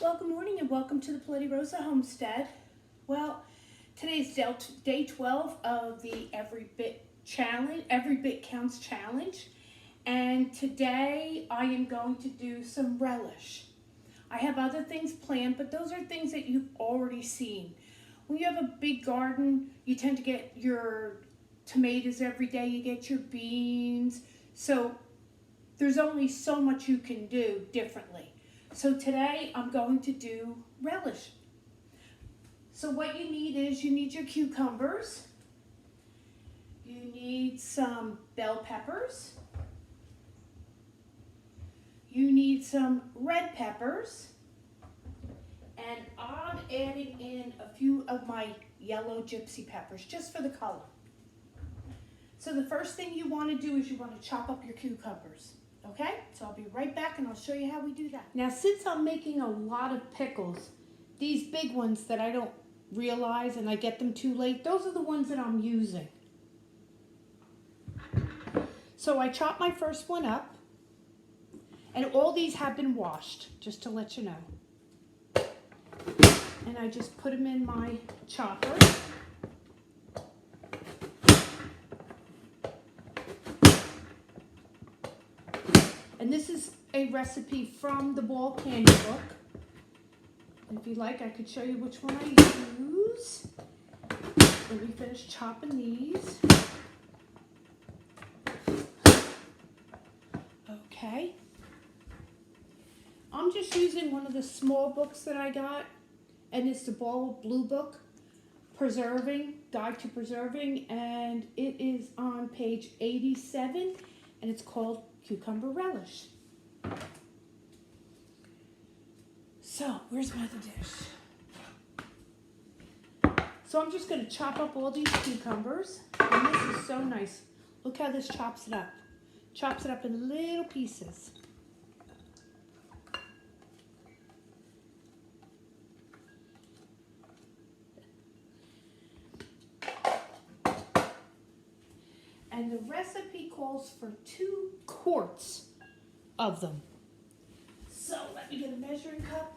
Well, good morning and welcome to the Bloody Rosa Homestead. Well, today's day 12 of the Every Bit Challenge, Every Bit Counts Challenge. And today I am going to do some relish. I have other things planned, but those are things that you've already seen. When you have a big garden, you tend to get your tomatoes every day, you get your beans. So there's only so much you can do differently. So today I'm going to do relish. So what you need is you need your cucumbers. You need some bell peppers. You need some red peppers. And I'm adding in a few of my yellow gypsy peppers just for the color. So the first thing you want to do is you want to chop up your cucumbers. Okay, so I'll be right back and I'll show you how we do that. Now, since I'm making a lot of pickles, these big ones that I don't realize and I get them too late, those are the ones that I'm using. So I chop my first one up, and all these have been washed, just to let you know. And I just put them in my chopper. And this is a recipe from the Ball Candy book. And if you like, I could show you which one I use. Let me finish chopping these. Okay. I'm just using one of the small books that I got, and it's the Ball Blue Book, Guide to Preserving, and it is on page 87, and it's called Cucumber Relish. So, where's my other dish? So I'm just going to chop up all these cucumbers, and this is so nice. Look how this chops it up. Chops it up in little pieces. And the recipe calls for 2 quarts of them. So let me get a measuring cup.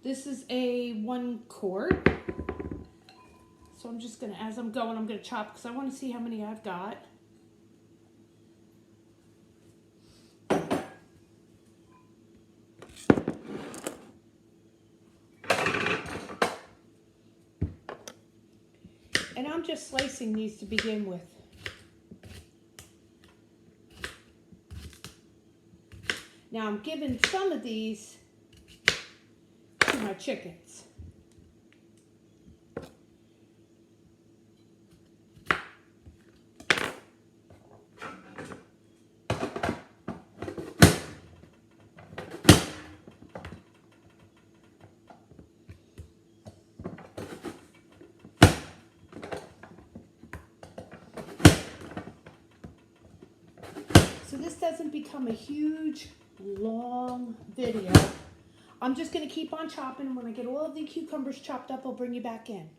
This is a 1 quart. So I'm just gonna, as I'm going, I'm gonna chop because I want to see how many I've got. And I'm just slicing these to begin with. Now I'm giving some of these to my chickens. So this doesn't become a huge, long video. I'm just going to keep on chopping, and when I get all of the cucumbers chopped up, I'll bring you back in.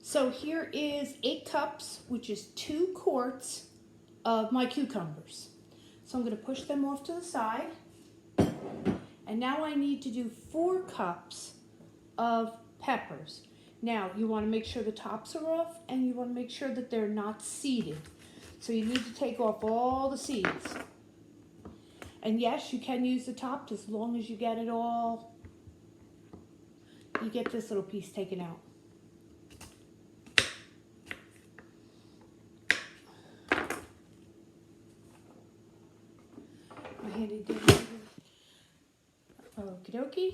So here is 8 cups, which is 2 quarts of my cucumbers. So I'm going to push them off to the side. And now I need to do 4 cups of peppers. Now, you want to make sure the tops are off, and you want to make sure that they're not seeded. So you need to take off all the seeds. And yes, you can use the top as long as you get it all. You get this little piece taken out. My handy dandy. Okie dokie.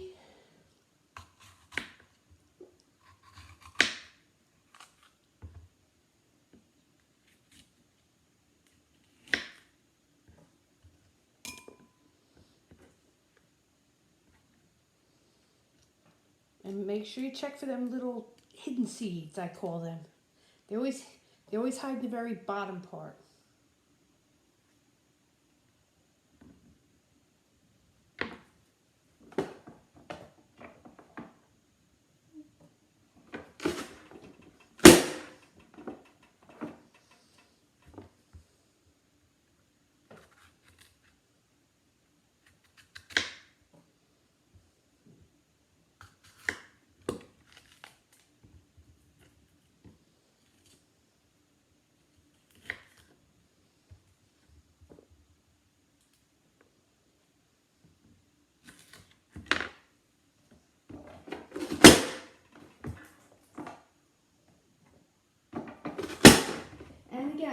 And make sure you check for them little hidden seeds, I call them. They always hide the very bottom part.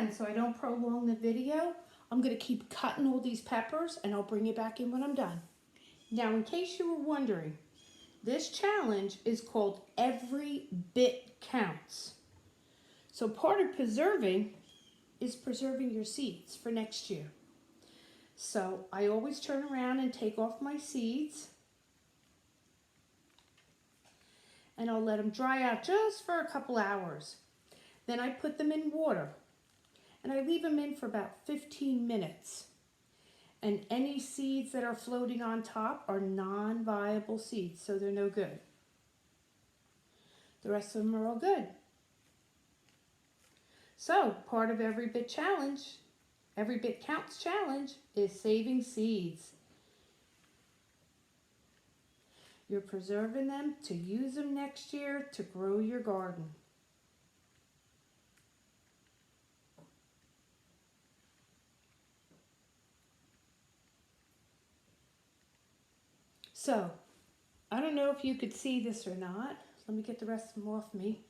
again, so I don't prolong the video, I'm going to keep cutting all these peppers and I'll bring you back in when I'm done. Now, in case you were wondering, this challenge is called Every Bit Counts. So part of preserving is preserving your seeds for next year. So I always turn around and take off my seeds. And I'll let them dry out just for a couple hours. Then I put them in water. And I leave them in for about 15 minutes. And any seeds that are floating on top are non-viable seeds, so they're no good. The rest of them are all good. So, part of Every Bit Challenge, Every Bit Counts Challenge is saving seeds. You're preserving them to use them next year to grow your garden. So, I don't know if you could see this or not. Let me get the rest of them off me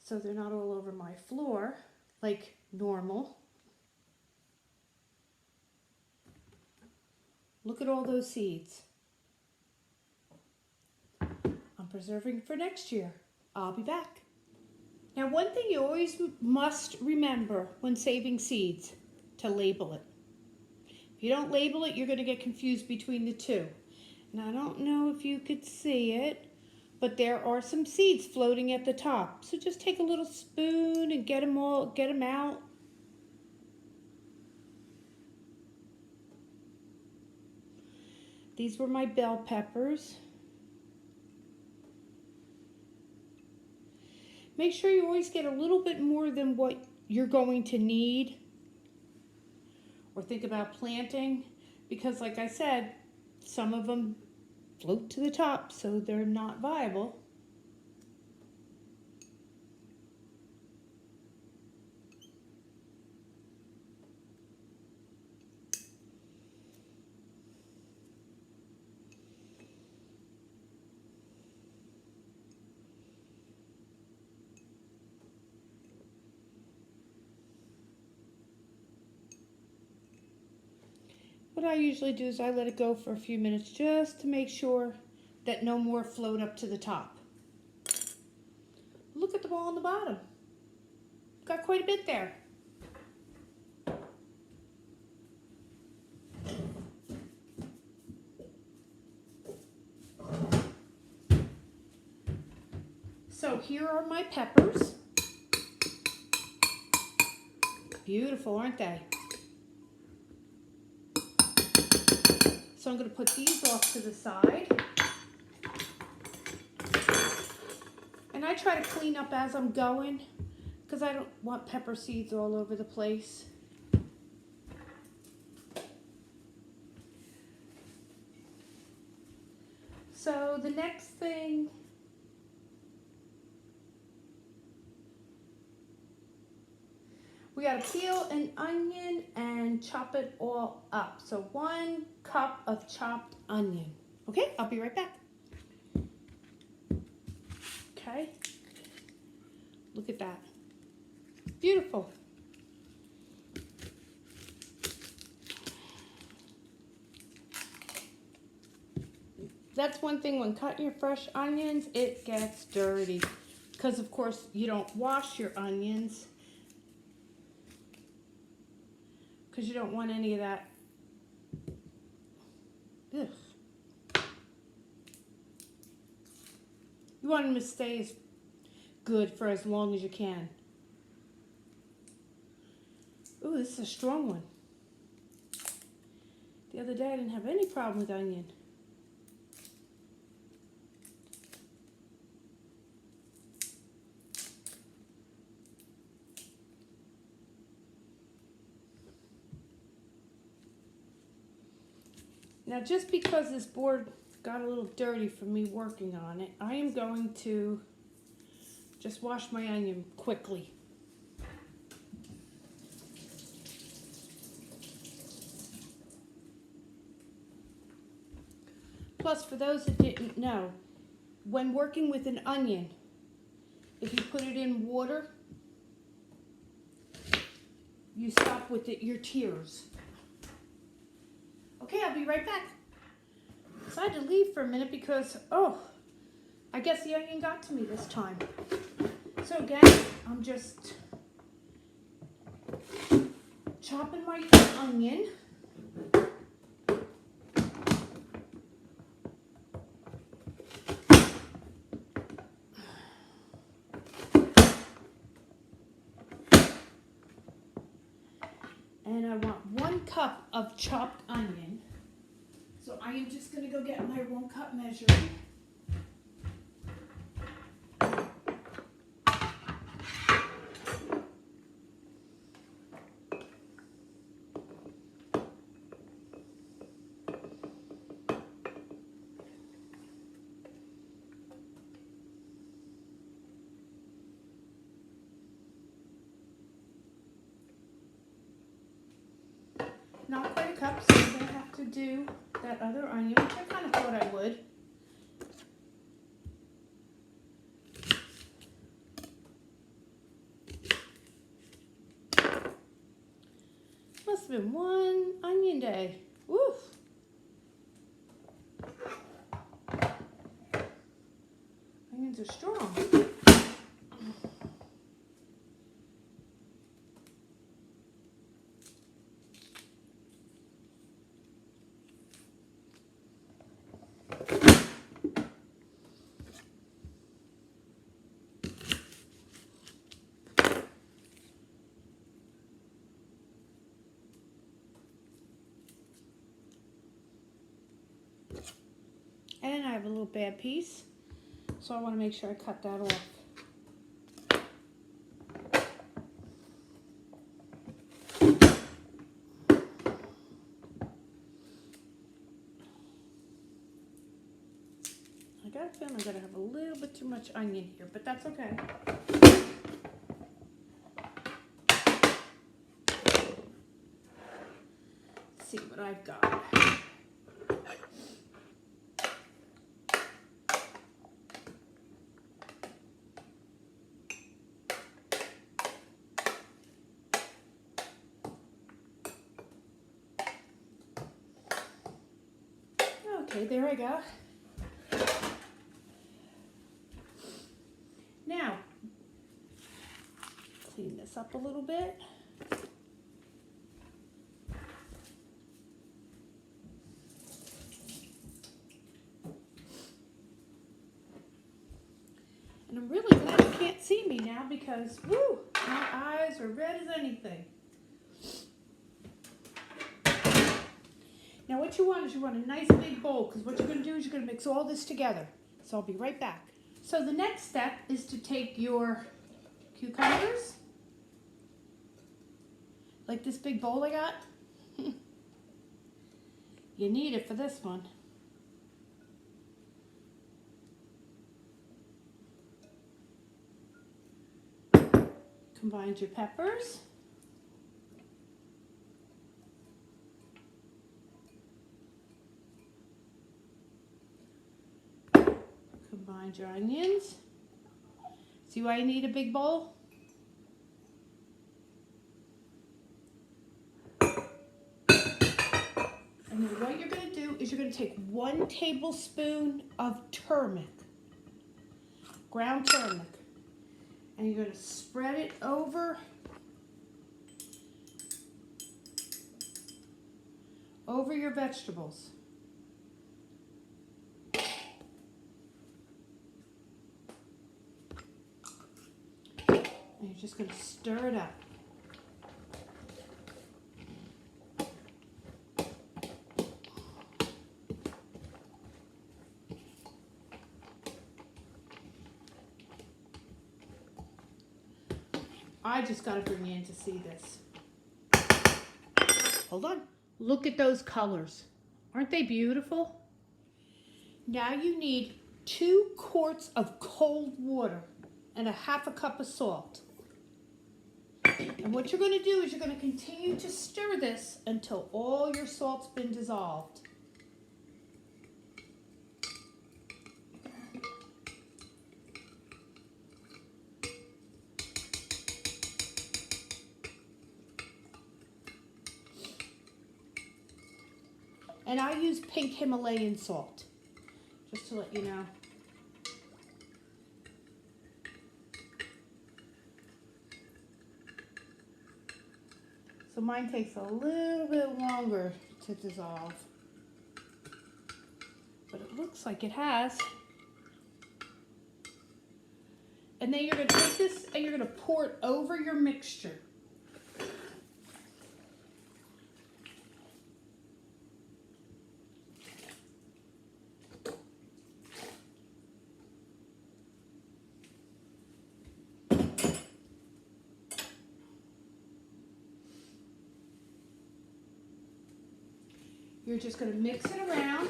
so they're not all over my floor like normal. Look at all those seeds. I'm preserving for next year. I'll be back. Now, one thing you always must remember when saving seeds, to label it. If you don't label it, you're going to get confused between the two. And I don't know if you could see it, but there are some seeds floating at the top. So just take a little spoon and get them out. These were my bell peppers. Make sure you always get a little bit more than what you're going to need or think about planting, because like I said, some of them float to the top, so they're not viable. What I usually do is I let it go for a few minutes just to make sure that no more float up to the top. Look at the ball on the bottom. Got quite a bit there. So here are my peppers. Beautiful, aren't they? So I'm going to put these off to the side. And I try to clean up as I'm going because I don't want pepper seeds all over the place. So the next thing, we got to peel an onion and chop it all up. So 1 cup of chopped onion. Okay, I'll be right back. Okay, look at that. Beautiful. That's one thing when cutting your fresh onions, it gets dirty. Because of course you don't wash your onions. Because you don't want any of that. Ugh. You want them to stay as good for as long as you can. Ooh, this is a strong one. The other day I didn't have any problem with onion. Now, just because this board got a little dirty from me working on it, I am going to just wash my onion quickly. Plus, for those that didn't know, when working with an onion, if you put it in water, you stop with your tears. Okay, I'll be right back. Decided to leave for a minute because, I guess the onion got to me this time. So again, I'm just chopping my onion. And I want 1 cup of chopped onion. So I am just going to go get my 1 cup measuring. Not quite a cup, so I'm going to have to do that other onion, which I kind of thought I would. Must have been 1 onion day. Woof. Onions are strong. And I have a little bad piece, so I want to make sure I cut that off. I got a feeling I'm going to have a little bit too much onion here, but that's okay. Let's see what I've got. Okay, there I go. Now, clean this up a little bit. And I'm really glad you can't see me now because, woo, my eyes are red as anything. Now what you want is you want a nice big bowl because what you're going to do is you're going to mix all this together. So I'll be right back. So the next step is to take your cucumbers, like this big bowl I got. You need it for this one. Combine your peppers. Combine your onions. See why you need a big bowl? And then what you're going to do is you're going to take 1 tablespoon of turmeric, ground turmeric, and you're going to spread it over your vegetables. And you're just going to stir it up. I just got to bring you in to see this. Hold on. Look at those colors. Aren't they beautiful? Now you need 2 quarts of cold water and a half a cup of salt. And what you're going to do is you're going to continue to stir this until all your salt's been dissolved. And I use pink Himalayan salt, just to let you know. So mine takes a little bit longer to dissolve, but it looks like it has. And then you're going to take this and you're going to pour it over your mixture. You're just going to mix it around.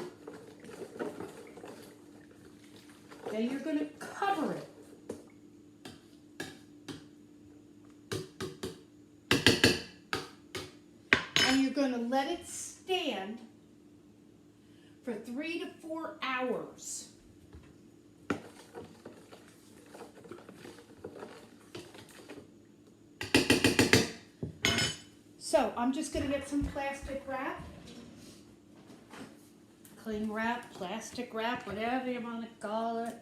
Then you're going to cover it. And you're going to let it stand for 3 to 4 hours. So I'm just going to get some plastic wrap. Cling wrap, plastic wrap, whatever you want to call it.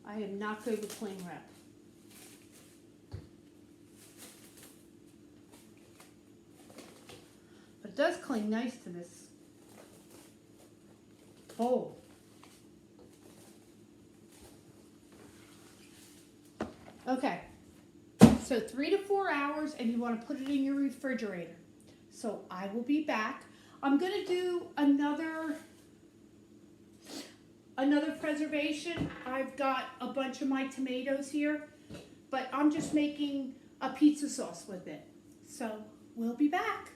I am not good with cling wrap. But it does cling nice to this bowl. Okay, so 3 to 4 hours, and you want to put it in your refrigerator. So I will be back. I'm going to do another preservation. I've got a bunch of my tomatoes here, but I'm just making a pizza sauce with it. So we'll be back.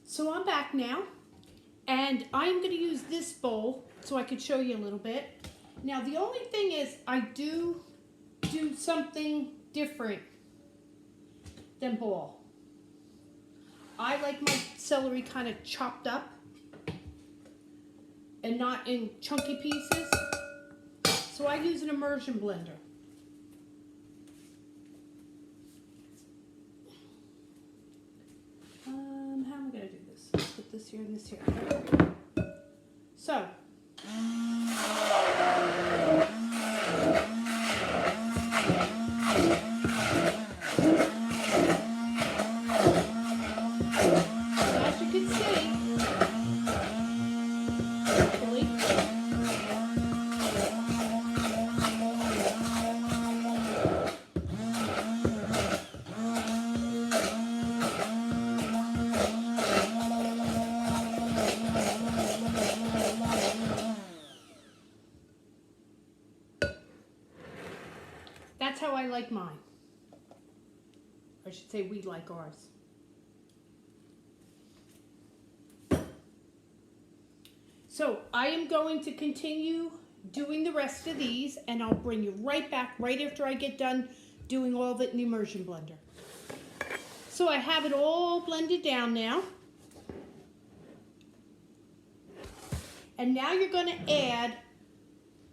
So I'm back now, and I'm going to use this bowl so I could show you a little bit. Now the only thing is I do something different than bowl. I like my celery kind of chopped up and not in chunky pieces. So I use an immersion blender. How am I gonna do this? Put this here and this here. So. As you can see, that's how I like mine. I should say we like ours. So I am going to continue doing the rest of these, and I'll bring you right back right after I get done doing all of it in the immersion blender. So I have it all blended down now. And now you're going to add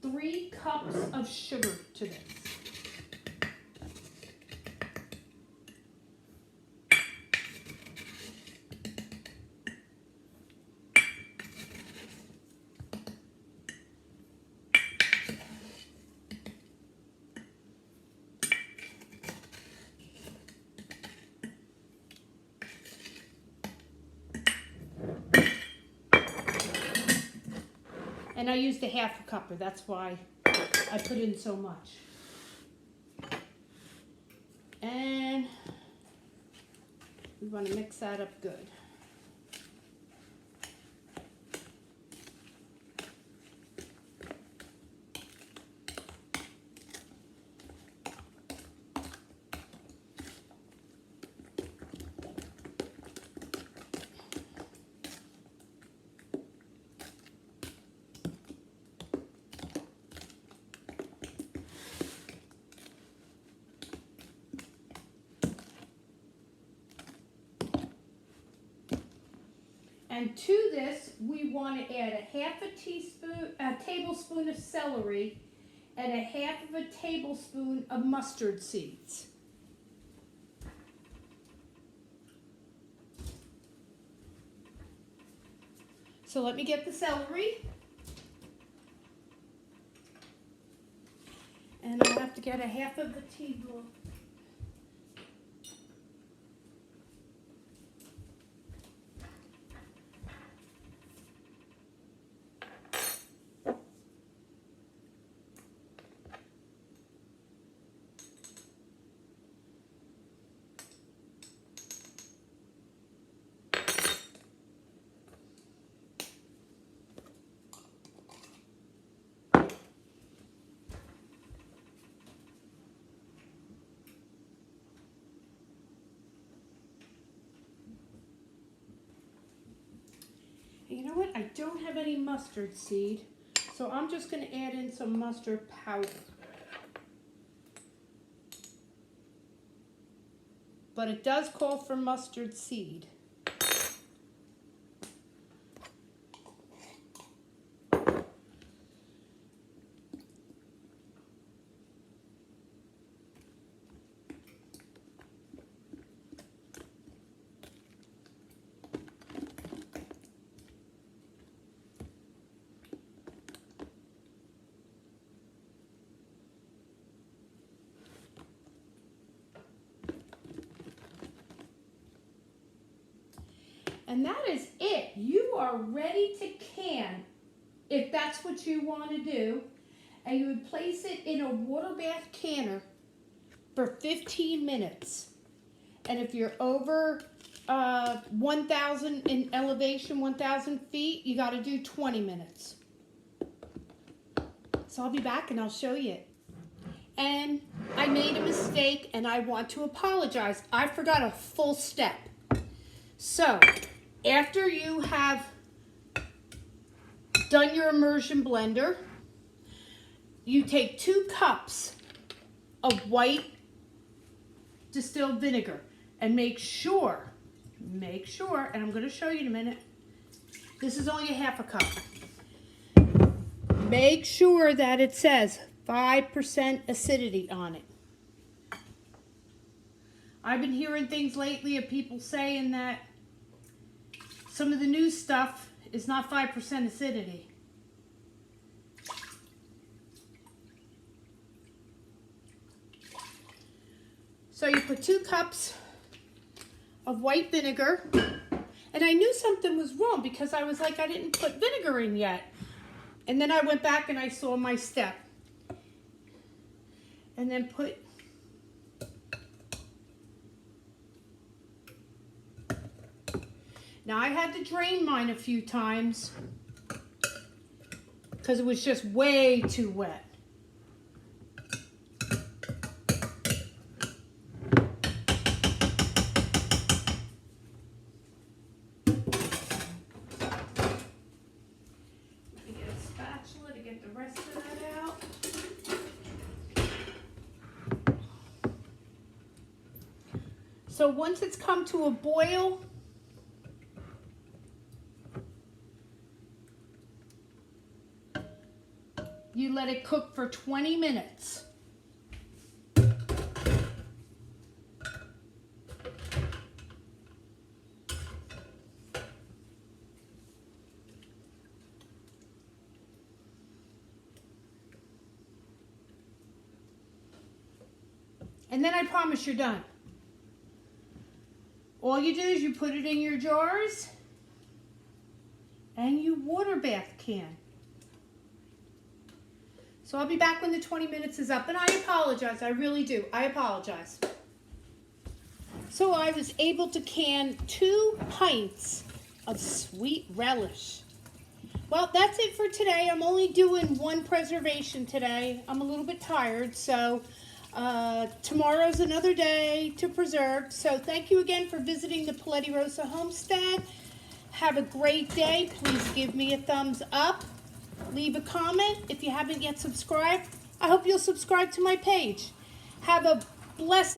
3 cups of sugar to this. And I used a half a cup, that's why I put in so much. And we want to mix that up good. And to this, we want to add a tablespoon of celery and a half of a tablespoon of mustard seeds. So let me get the celery. And I'll have to get a half of the teaspoon. You know what? I don't have any mustard seed, so I'm just going to add in some mustard powder. But it does call for mustard seed. And that is it. You are ready to can, if that's what you want to do. And you would place it in a water bath canner for 15 minutes. And if you're over 1,000 in elevation, 1,000 feet, you got to do 20 minutes. So I'll be back and I'll show you. And I made a mistake and I want to apologize. I forgot a full step. So, after you have done your immersion blender, you take 2 cups of white distilled vinegar and make sure, and I'm going to show you in a minute, this is only a half a cup. Make sure that it says 5% acidity on it. I've been hearing things lately of people saying that some of the new stuff is not 5% acidity. So you put 2 cups of white vinegar, and I knew something was wrong because I was like, I didn't put vinegar in yet. And then I went back and I saw my step. And then put Now I had to drain mine a few times because it was just way too wet. Let me get a spatula to get the rest of that out. So once it's come to a boil, you let it cook for 20 minutes. And then I promise you're done. All you do is you put it in your jars and you water bath can. So I'll be back when the 20 minutes is up, and I apologize, I really do, I apologize. So I was able to can 2 pints of sweet relish. Well, that's it for today. I'm only doing 1 preservation today. I'm a little bit tired, so tomorrow's another day to preserve. So thank you again for visiting the Paletti Rosa homestead. Have a great day. Please give me a thumbs up. Leave a comment. If you haven't yet subscribed, I hope you'll subscribe to my page. Have a blessed